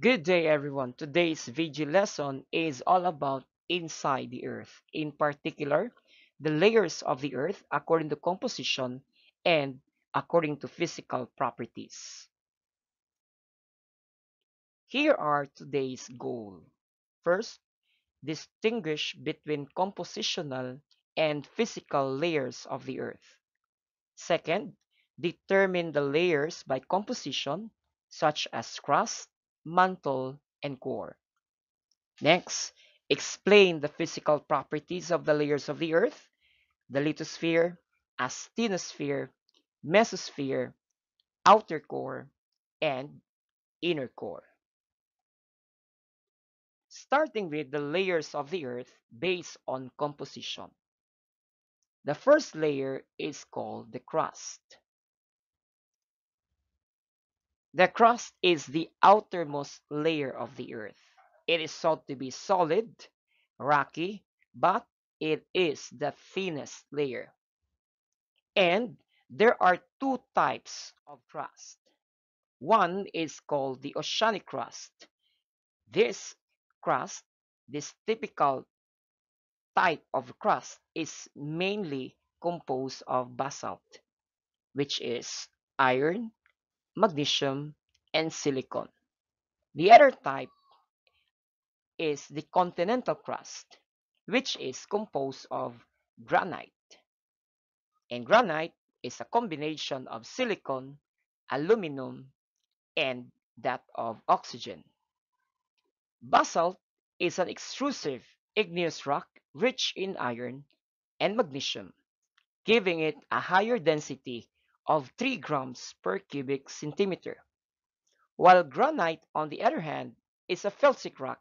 Good day, everyone. Today's video lesson is all about inside the Earth, in particular, the layers of the Earth according to composition and according to physical properties. Here are today's goals. First, distinguish between compositional and physical layers of the Earth. Second, determine the layers by composition, such as crust, mantle, and core. Next, explain the physical properties of the layers of the Earth: the lithosphere, asthenosphere, mesosphere, outer core, and inner core. Starting with the layers of the Earth based on composition. The first layer is called the crust. The crust is the outermost layer of the Earth. It is thought to be solid, rocky, but it is the thinnest layer. And there are two types of crust. One is called the oceanic crust. This crust, this typical type of crust, is mainly composed of basalt, which is iron, magnesium, and silicon. The other type is the continental crust, which is composed of granite. And granite is a combination of silicon, aluminum, and that of oxygen. Basalt is an extrusive igneous rock rich in iron and magnesium, giving it a higher density of 3 grams per cubic centimeter, while granite, on the other hand, is a felsic rock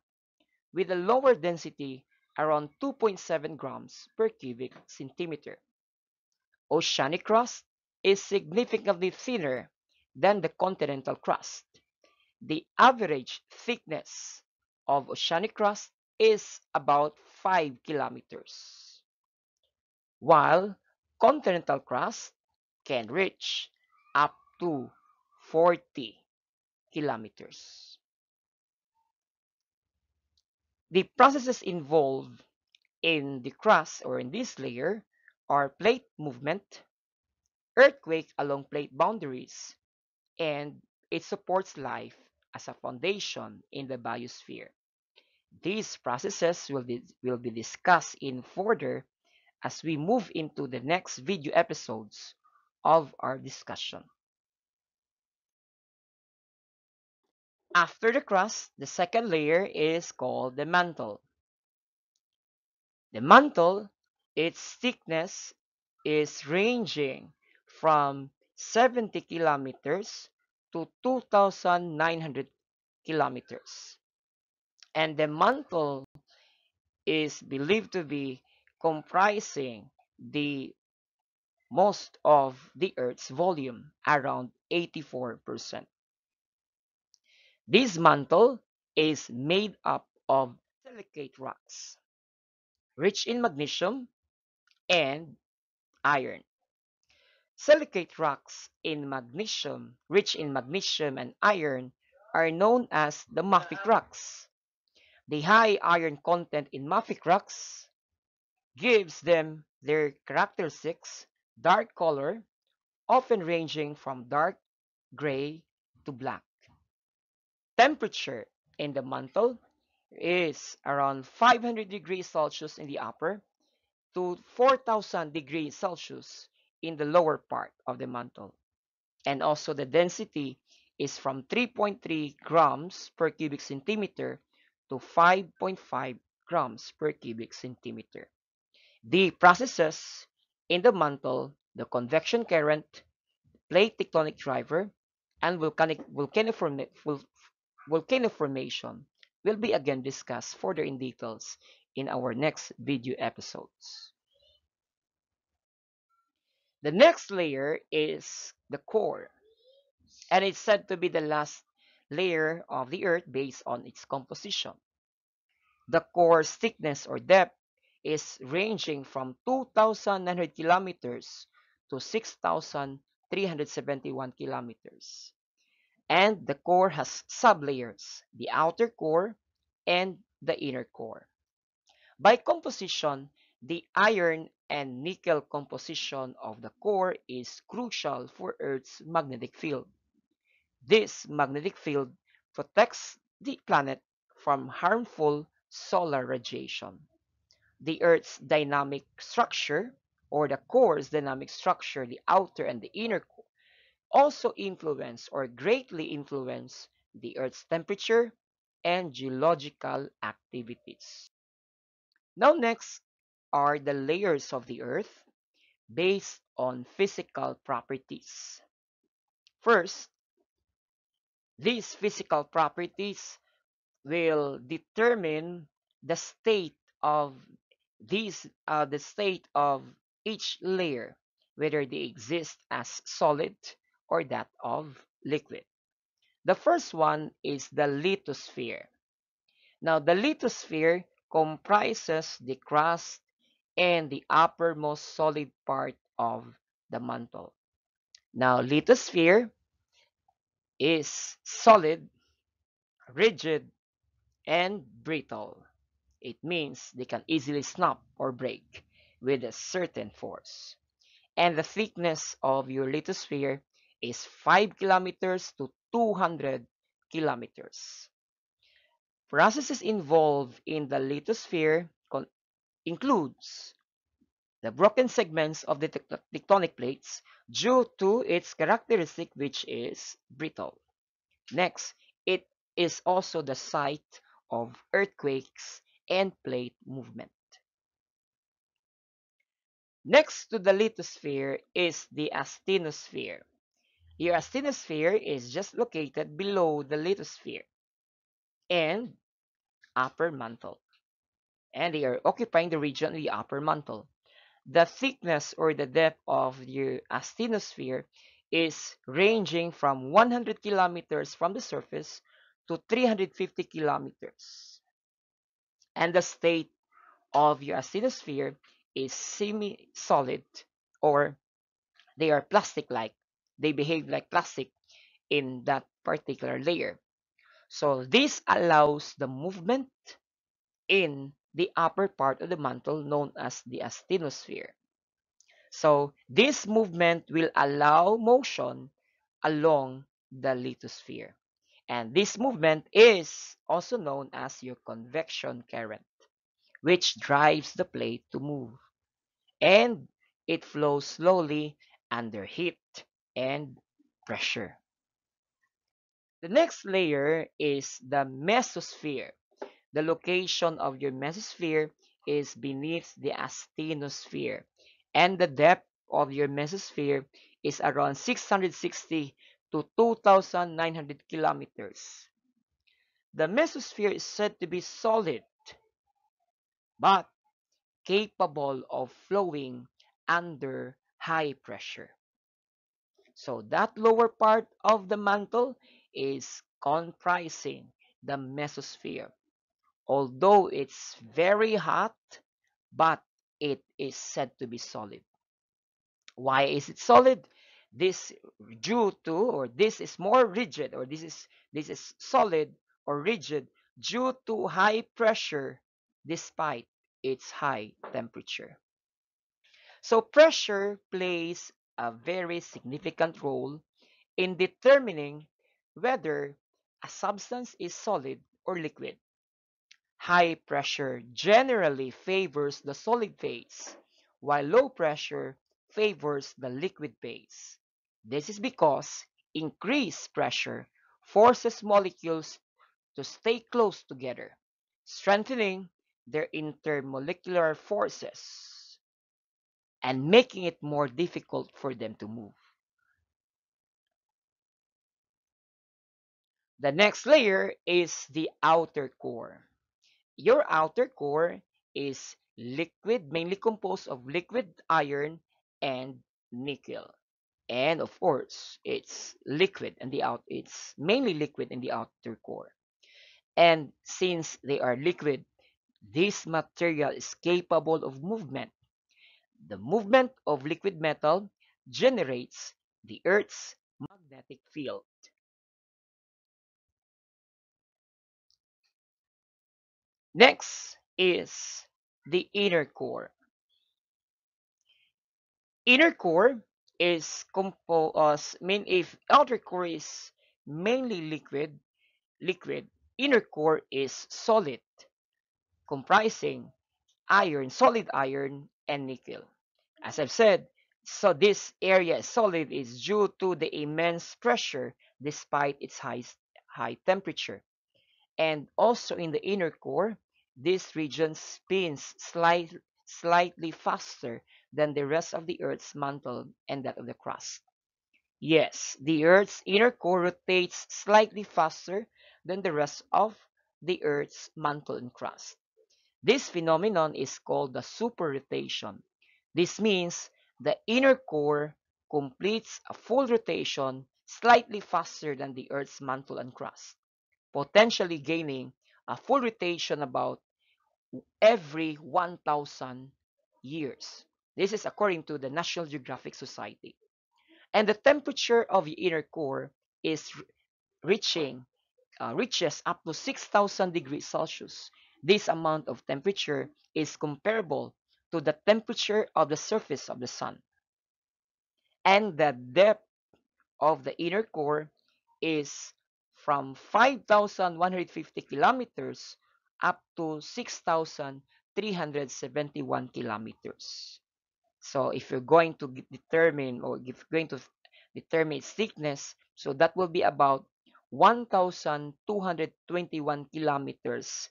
with a lower density around 2.7 grams per cubic centimeter. Oceanic crust is significantly thinner than the continental crust. The average thickness of oceanic crust is about 5 kilometers, while continental crust can reach up to 40 kilometers. The processes involved in the crust or in this layer are plate movement, earthquake along plate boundaries, and it supports life as a foundation in the biosphere. These processes will be discussed in further as we move into the next video episodes of our discussion. After the crust, the second layer is called the mantle. The mantle, its thickness is ranging from 70 kilometers to 2,900 kilometers. And the mantle is believed to be comprising the most of the Earth's volume, around 84%. This mantle is made up of silicate rocks, rich in magnesium and iron. Silicate rocks rich in magnesium and iron, are known as the mafic rocks. The high iron content in mafic rocks gives them their characteristics dark color, often ranging from dark gray to black. Temperature in the mantle is around 500 degrees Celsius in the upper to 4,000 degrees Celsius in the lower part of the mantle. And also the density is from 3.3 grams per cubic centimeter to 5.5 grams per cubic centimeter. The processes in the mantle, the convection current, plate tectonic driver, and volcanic formation will be again discussed further in details in our next video episodes. The next layer is the core, and it's said to be the last layer of the Earth based on its composition. The core's thickness or depth is ranging from 2,900 kilometers to 6,371 kilometers. And the core has sublayers, the outer core and the inner core. By composition, the iron and nickel composition of the core is crucial for Earth's magnetic field. This magnetic field protects the planet from harmful solar radiation. The Earth's dynamic structure, or the core's dynamic structure, the outer and the inner core, also influence or greatly influence the Earth's temperature and geological activities. Now next are the layers of the Earth based on physical properties. First, these physical properties will determine the state of the state of each layer, whether they exist as solid or that of liquid. The first one is the lithosphere. Now, the lithosphere comprises the crust and the uppermost solid part of the mantle. Now, lithosphere is solid, rigid, and brittle. It means they can easily snap or break with a certain force. And the thickness of your lithosphere is 5 kilometers to 200 kilometers. Processes involved in the lithosphere includes the broken segments of the tectonic plates due to its characteristic, which is brittle. Next, it is also the site of earthquakes and plate movement. Next to the lithosphere is the asthenosphere. Your asthenosphere is just located below the lithosphere and upper mantle, and they are occupying the region in the upper mantle. The thickness or the depth of your asthenosphere is ranging from 100 kilometers from the surface to 350 kilometers. And the state of your asthenosphere is semi-solid, or they are plastic-like. They behave like plastic in that particular layer. So this allows the movement in the upper part of the mantle known as the asthenosphere. So this movement will allow motion along the lithosphere. And this movement is also known as your convection current, which drives the plate to move. And it flows slowly under heat and pressure. The next layer is the mesosphere. The location of your mesosphere is beneath the asthenosphere, and the depth of your mesosphere is around 660 to 2,900 kilometers. The mesosphere is said to be solid, but capable of flowing under high pressure. So that lower part of the mantle is comprising the mesosphere. Although it's very hot, but it is said to be solid. Why is it solid? This due to, or this is more rigid, or this is solid or rigid due to high pressure despite its high temperature. So pressure plays a very significant role in determining whether a substance is solid or liquid. High pressure generally favors the solid phase, while low pressure favors the liquid phase. This is because increased pressure forces molecules to stay close together, strengthening their intermolecular forces and making it more difficult for them to move. The next layer is the outer core. Your outer core is liquid, mainly composed of liquid iron and nickel. And of course, it's mainly liquid in the outer core. And since they are liquid, this material is capable of movement. The movement of liquid metal generates the Earth's magnetic field. Next is the inner core. Inner core is composed, mean if outer core is mainly liquid, inner core is solid, comprising solid iron, and nickel. As I've said, so this area is solid is due to the immense pressure despite its high temperature. And also in the inner core, this region spins slightly faster than the rest of the Earth's mantle and that of the crust. Yes, the Earth's inner core rotates slightly faster than the rest of the Earth's mantle and crust. This phenomenon is called the superrotation. This means the inner core completes a full rotation slightly faster than the Earth's mantle and crust, potentially gaining a full rotation about every 1,000 years. This is according to the National Geographic Society. And the temperature of the inner core is reaching reaches up to 6,000 degrees Celsius. This amount of temperature is comparable to the temperature of the surface of the sun. And the depth of the inner core is from 5,150 kilometers up to 6,371 kilometers. So if you're going to determine or if you're going to determine its thickness, so that will be about 1,221 kilometers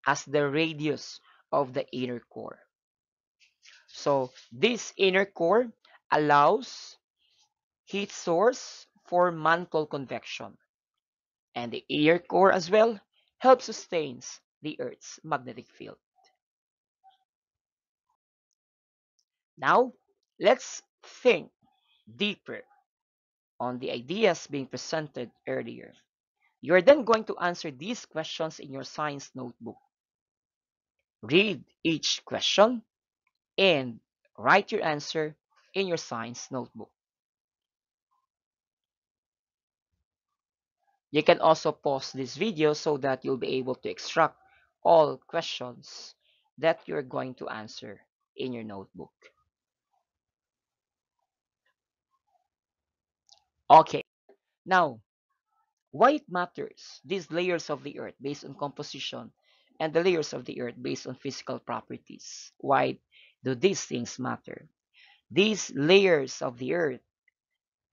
as the radius of the inner core. So this inner core allows heat source for mantle convection, and the inner core as well helps sustains the Earth's magnetic field. Now, let's think deeper on the ideas being presented earlier. You're then going to answer these questions in your science notebook. Read each question and write your answer in your science notebook. You can also pause this video so that you'll be able to extract all questions that you're going to answer in your notebook. Okay, now why it matters, these layers of the earth based on composition and the layers of the earth based on physical properties. Why do these things matter? These layers of the earth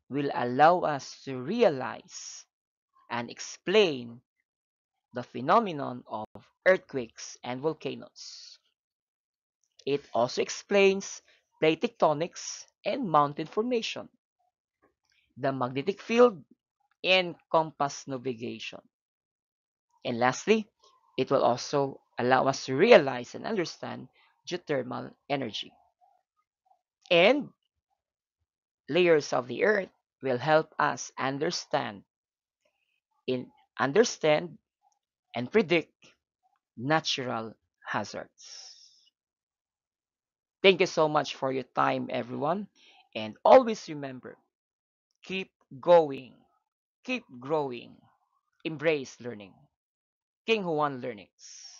will allow us to realize and explain the phenomenon of earthquakes and volcanoes. It also explains plate tectonics and mountain formation, the magnetic field, and compass navigation. And lastly, it will also allow us to realize and understand geothermal energy. And layers of the earth will help us in understand and predict natural hazards. Thank you so much for your time, everyone. And always remember, keep going, keep growing, embrace learning. King Juan Learnings.